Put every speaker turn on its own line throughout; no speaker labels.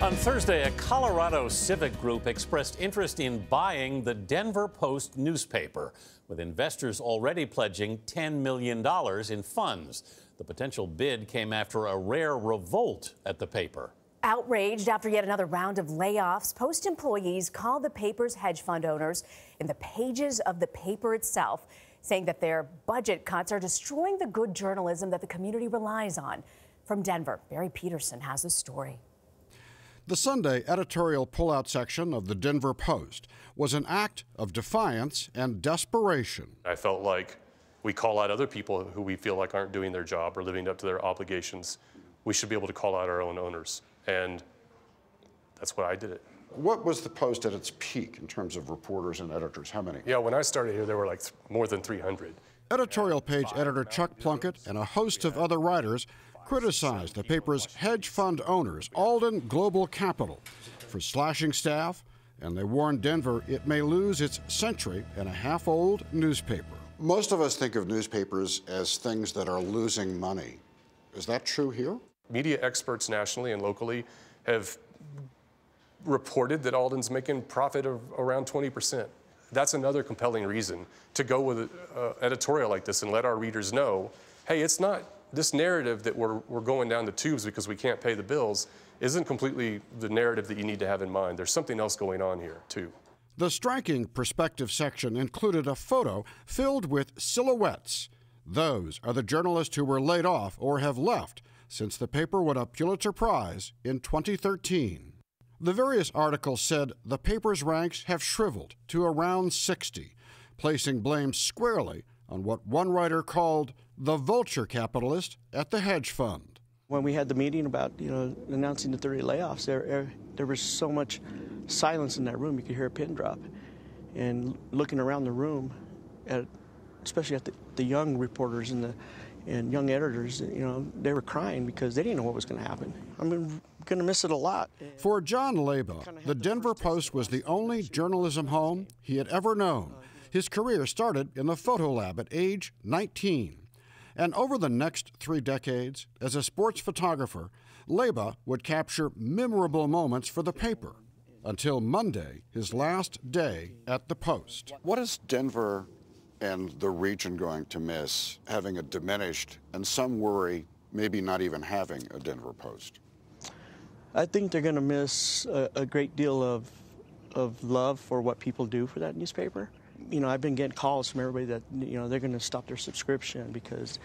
On Thursday, a Colorado civic group expressed interest in buying the Denver Post newspaper, with investors already pledging $10 million in funds. The potential bid came after a rare revolt at the paper.
Outraged after yet another round of layoffs, Post employees called the paper's hedge fund owners in the pages of the paper itself, saying that their budget cuts are destroying the good journalism that the community relies on. From Denver, Petersen has a story.
The Sunday editorial pullout section of the Denver Post was an act of defiance and desperation.
I felt like we call out other people who we feel like aren't doing their job or living up to their obligations. We should be able to call out our own owners, and that's why I did it.
What was the Post at its peak in terms of reporters and editors? How many?
Yeah, when I started here, there were like more than 300.
Editorial page editor Chuck Plunkett and a host of other writers criticized the paper's hedge fund owners, Alden Global Capital, for slashing staff, and they warned Denver it may lose its century-and-a-half-old newspaper.
Most of us think of newspapers as things that are losing money. Is that true here?
Media experts nationally and locally have reported that Alden's making profit of around 20%. That's another compelling reason to go with an editorial like this and let our readers know, hey, it's not this narrative that we're going down the tubes because we can't pay the bills isn't completely the narrative that you need to have in mind. There's something else going on here, too.
The striking perspective section included a photo filled with silhouettes. Those are the journalists who were laid off or have left since the paper won a Pulitzer Prize in 2013. The various articles said the paper's ranks have shriveled to around 60, placing blame squarely on what one writer called the vulture capitalist at the hedge fund.
When we had the meeting about, announcing the 30 layoffs, there was so much silence in that room, you could hear a pin drop. And looking around the room, especially at the young reporters and young editors, they were crying because they didn't know what was going to happen. I mean, we're going to miss it a lot.
For John Leba, the Denver Post was the only journalism home he had ever known. His career started in the photo lab at age 19. And over the next 3 decades, as a sports photographer, Leba would capture memorable moments for the paper until Monday, his last day at the Post.
What is Denver and the region going to miss having a diminished, and some worry maybe not even having a Denver Post?
I think they're going to miss a great deal of love for what people do for that newspaper. I've been getting calls from everybody that, they're going to stop their subscription because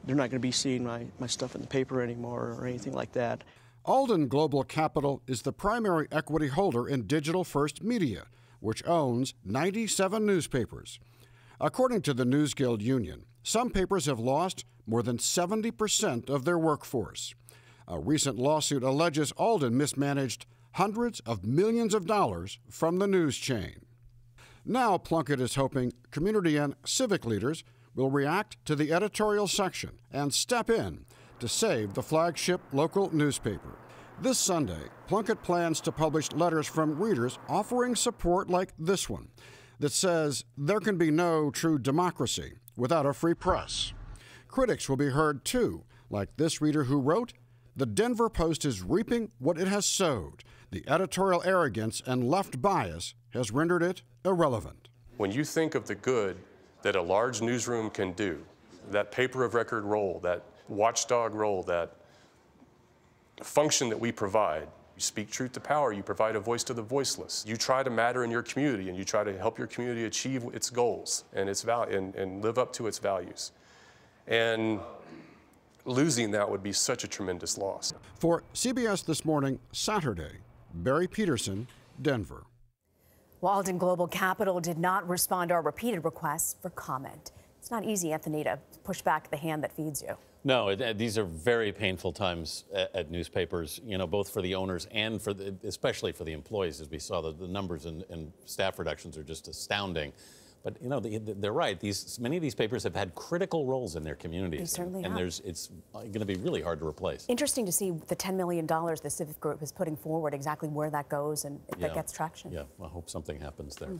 they're not going to be seeing my stuff in the paper anymore or anything like that.
Alden Global Capital is the primary equity holder in Digital First Media, which owns 97 newspapers. According to the News Guild Union, some papers have lost more than 70% of their workforce. A recent lawsuit alleges Alden mismanaged hundreds of millions of dollars from the news chain. Now Plunkett is hoping community and civic leaders will react to the editorial section and step in to save the flagship local newspaper. This Sunday, Plunkett plans to publish letters from readers offering support like this one that says there can be no true democracy without a free press. Critics will be heard too, like this reader who wrote, "The Denver Post is reaping what it has sowed. The editorial arrogance and left bias has rendered it irrelevant."
When you think of the good that a large newsroom can do, that paper of record role, that watchdog role, that function that we provide, you speak truth to power, you provide a voice to the voiceless. You try to matter in your community and you try to help your community achieve its goals and its and live up to its values. And losing that would be such a tremendous loss.
For CBS This Morning, Saturday, Petersen, Denver.
Alden Global Capital did not respond to our repeated requests for comment. It's not easy, Anthony, to push back the hand that feeds you.
No, these are very painful times at newspapers, both for the owners and especially for the employees. As we saw, the numbers and staff reductions are just astounding. But, they're right. Many of these papers have had critical roles in their communities.
They certainly have.
And it's going to be really hard to replace.
Interesting to see the $10 million the civic group is putting forward, exactly where that goes and if that gets traction.
Yeah, I hope something happens there.